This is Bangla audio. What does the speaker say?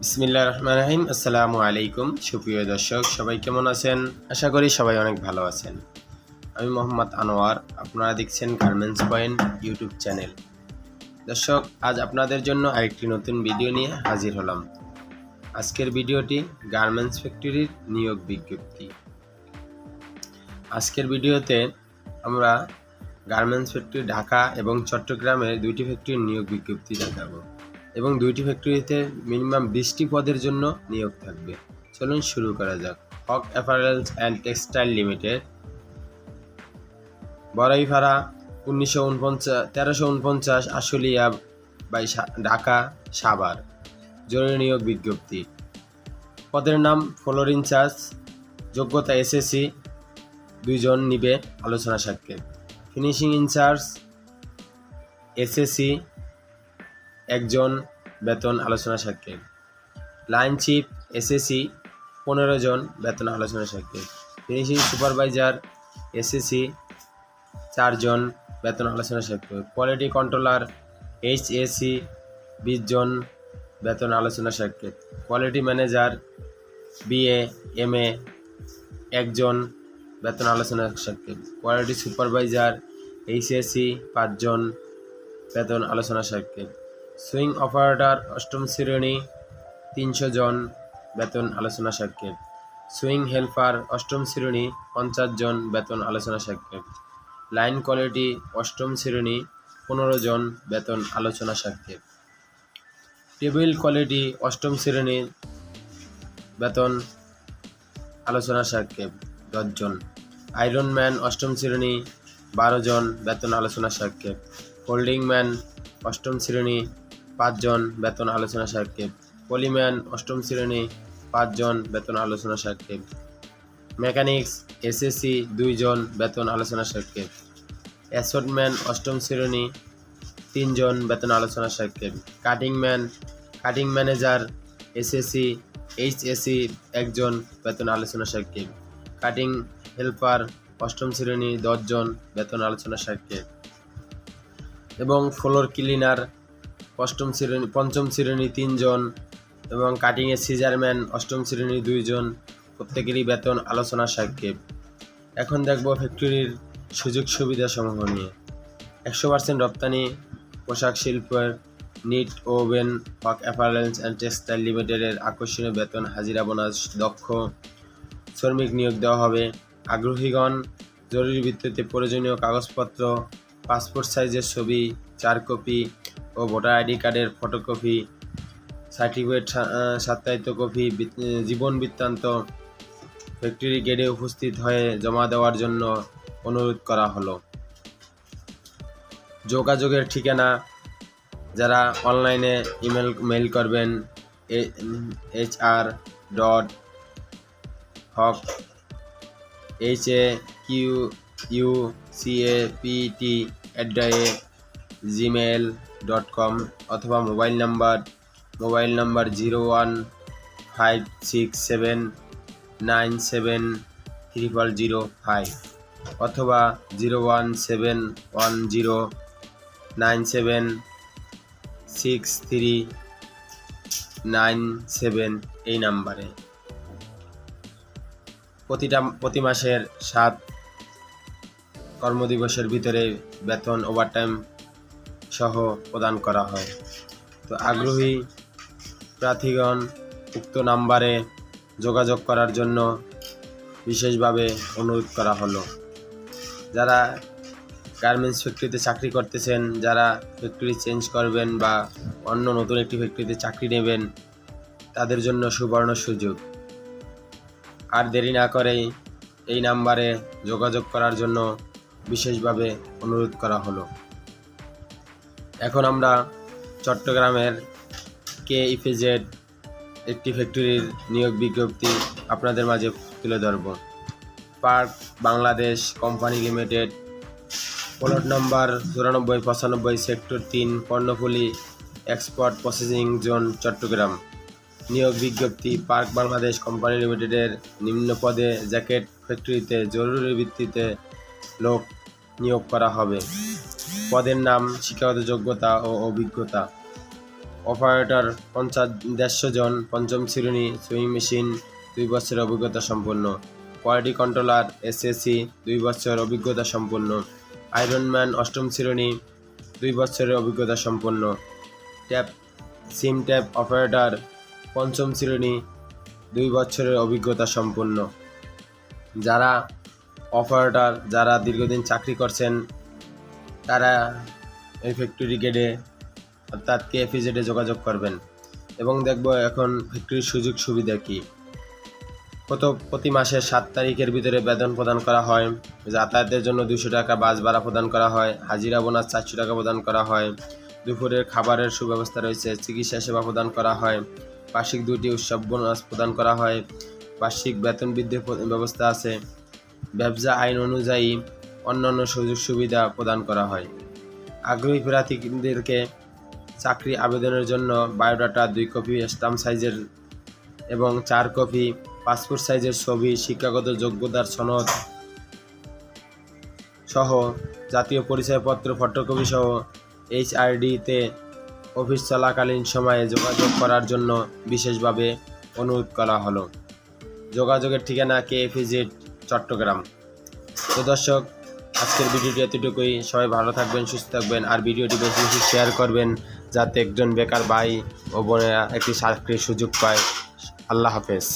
বিসমিল্লাহির রহমানির রহিম। আসসালামু আলাইকুম। সুপ্রিয় দর্শক, সবাই কেমন আছেন? আশা করি সবাই অনেক ভালো আছেন। আমি মোহাম্মদ আনোয়ার, আপনারা দেখছেন গার্মেন্টস পয়েন্ট ইউটিউব চ্যানেল। দর্শক, আজ আপনাদের জন্য আরেকটি নতুন ভিডিও নিয়ে হাজির হলাম। আজকের ভিডিওটি গার্মেন্টস ফ্যাক্টরির নিয়োগ বিজ্ঞপ্তি। আজকের ভিডিওতে আমরা গার্মেন্টস ফ্যাক্টরি ঢাকা এবং চট্টগ্রামের দুইটি ফ্যাক্টরির নিয়োগ বিজ্ঞপ্তি দেখাবো এবং দুইটি ফ্যাক্টরিতে মিনিমাম 20টি পদের জন্য নিয়োগ থাকবে। চলুন শুরু করা যাক। Haque apparels and textile limited, Baraipara, 1349 Ashulia by Dhaka Savar. জরুরি নিয়োগ বিজ্ঞপ্তি। পদের নাম ফ্লোর ইনচার্জ, যোগ্যতা এসএসসি, 2 জন নিবে, আলোচনা সাপেক্ষে। ফিনিশিং ইনচার্জ এসএসসি, 1 জন, বেতন আলোচনা সাপেক্ষে। লাইন চিফ এসএসসি, 15 জন, বেতন আলোচনা সাপেক্ষে। ফিনিশিং সুপারভাইজার এসএসসি, 4 জন, বেতন আলোচনা সাপেক্ষে। কোয়ালিটি কন্ট্রোলার এইচএসি, 20 জন, বেতন আলোচনা সাপেক্ষে। কোয়ালিটি ম্যানেজার বিএ এমএ, 1 জন, বেতন আলোচনা সাপেক্ষে। কোয়ালিটি সুপারভাইজার এইচএসি, 5 জন, বেতন আলোচনা সাপেক্ষে। সুইং অপারেটর 8ম শ্রেণী, 300 জন, বেতন আলোচনা সাপেক্ষে। সুইং হেল্পার 8ম শ্রেণী, 50 জন, বেতন আলোচনা সাপেক্ষে। লাইন কোয়ালিটি 8ম শ্রেণী, 15 জন, বেতন আলোচনা সাপেক্ষে। টেবিল কোয়ালিটি 8ম শ্রেণী, বেতন আলোচনা সাপেক্ষে, 10 জন। আইরন ম্যান 8ম শ্রেণী, 12 জন, বেতন আলোচনা সাপেক্ষে। হোল্ডিং ম্যান 8ম শ্রেণী, 5 জন, বেতন আলোচনা সাপেক্ষে। পলিম্যান 8ম শ্রেণী, 5 জন, বেতন আলোচনা সাপেক্ষে। মেকানিক্স এসএসসি, 2 জন, বেতন আলোচনা সাপেক্ষে। অ্যাসোটম্যান 8ম শ্রেণী, 3 জন, বেতন আলোচনা সাপেক্ষে। কাটিং ম্যানেজার এসএসসি এইচএসসি, 1 জন, বেতন আলোচনা সাপেক্ষে। কাটিং হেল্পার 8ম শ্রেণী, 10 জন, বেতন আলোচনা সাপেক্ষে। এবং ফ্লোর ক্লিনার 5ম শ্রেণী 3 জন, এবং কাটিংয়ের সিজারম্যান 8ম শ্রেণী 2 জন, প্রত্যেকেরই বেতন আলোচনা সাপেক্ষে। এখন দেখব ফ্যাক্টরির সুযোগ সুবিধা সমূহ নিয়ে। 100% রপ্তানি পোশাক শিল্পের knit woven Hoque apparels and textile লিমিটেডের আকর্ষণীয় বেতন, হাজিরা, বোনাস, দক্ষ শ্রমিক নিয়োগ দেওয়া হবে। আগ্রহীগণ জরুরি ভিত্তিতে প্রয়োজনীয় কাগজপত্র, পাসপোর্ট সাইজের ছবি 4 কপি ও ভোটার আইডি কার্ডের ফটোকপি, সার্টিফিকেট সত্যায়িত কপি, জীবন বৃত্তান্ত ফ্যাক্টরি গেটে উপস্থিত হয়ে জমা দেওয়ার জন্য অনুরোধ করা হলো। যোগাযোগের ঠিকানা, যারা অনলাইনে মেল করবেন hr.hucapt@gmail.com অথবা মোবাইল নাম্বার 01567970005 অথবা 01710976397 এই নাম্বারে। প্রতি মাসের 7 কর্মদিবসের ভিতরে বেতন ওভারটাইম সহ প্রদান করা হয়। তো আগ্রহী প্রার্থীগণ উক্ত নাম্বারে যোগাযোগ করার জন্য বিশেষভাবে অনুরোধ করা হলো। যারা গার্মেন্টস ফ্যাক্টরিতে চাকরি করতেছেন, যারা ফ্যাক্টরি চেঞ্জ করবেন বা অন্য নতুন একটি ফ্যাক্টরিতে চাকরি নেবেন, তাদের জন্য সুবর্ণ সুযোগ। আর দেরি না করেই এই নাম্বারে যোগাযোগ করার জন্য বিশেষভাবে অনুরোধ করা হলো। এখন আমরা চট্টগ্রামের KEPZ একটি ফ্যাক্টরির নিয়োগ বিজ্ঞপ্তি আপনাদের মাঝে তুলে ধরব। Park Bangladesh company limited, plot number 9495, sector 3, Karnaphuli, export processing zone, Chattogram. নিয়োগ বিজ্ঞপ্তি। পার্ক বাংলাদেশ কোম্পানি লিমিটেডের নিম্ন পদে জ্যাকেট ফ্যাক্টরিতে জরুরি ভিত্তিতে লোক নিয়োগ করা হবে। পদের নাম, শিক্ষাগত যোগ্যতা ও অভিজ্ঞতা। অপারেটর 150 জন, পঞ্চম শ্রেণী, সুইং মেশিন 2 বছরের অভিজ্ঞতা সম্পন্ন। কোয়ালিটি কন্ট্রোলার এসএসসি 2 বছর অভিজ্ঞতা সম্পন্ন। আইরনম্যান 8ম শ্রেণী, 2 বছরের অভিজ্ঞতা সম্পন্ন। সিম ট্যাপ অপারেটর 5ম শ্রেণী, 2 বছরের অভিজ্ঞতা সম্পন্ন। যারা অপারেটর যারা দীর্ঘদিন চাকরি করছেন তারা এই ফ্যাক্টরি গেটে অর্থাৎ কেএফইজেডে যোগাযোগ করবেন এবং দেখব এখন ফ্যাক্টরির সুযোগ সুবিধা কী। প্রতি মাসের 7 তারিখের ভিতরে বেতন প্রদান করা হয়। যাতায়াতের জন্য 200 টাকা বাস ভাড়া প্রদান করা হয়। হাজিরা বোনাস 400 টাকা প্রদান করা হয়। দুপুরের খাবারের সুব্যবস্থা রয়েছে। চিকিৎসা সেবা প্রদান করা হয়। বার্ষিক 2টি উৎসব বোনাস প্রদান করা হয়। বার্ষিক বেতন বৃদ্ধির ব্যবস্থা আছে। ব্যবসা আইন অনুযায়ী অন্যান্য সুযোগ সুবিধা প্রদান করা হয়। আগ্রহী প্রার্থীদেরকে চাকরি আবেদনের জন্য বায়োডাটা 2 কপি স্ট্যাম্প সাইজের এবং 4 কপি পাসপোর্ট সাইজের ছবি, শিক্ষাগত যোগ্যতার সনদ সহ জাতীয় পরিচয়পত্র ফটোকপি সহ HRD-তে অফিস চলাকালীন সময়ে যোগাযোগ করার জন্য বিশেষভাবে অনুরোধ করা হলো। যোগাযোগের ঠিকানা কেএফইজেড, চট্টগ্রাম। তো দর্শক, আজকের ভিডিওটি এতটুকুই। সবাই ভালো থাকবেন, সুস্থ থাকবেন, আর ভিডিওটি বেশি বেশি শেয়ার করবেন যাতে একজন বেকার ভাই ও বোনেরা একটি চাকরির সুযোগ পায়। আল্লাহ হাফেজ।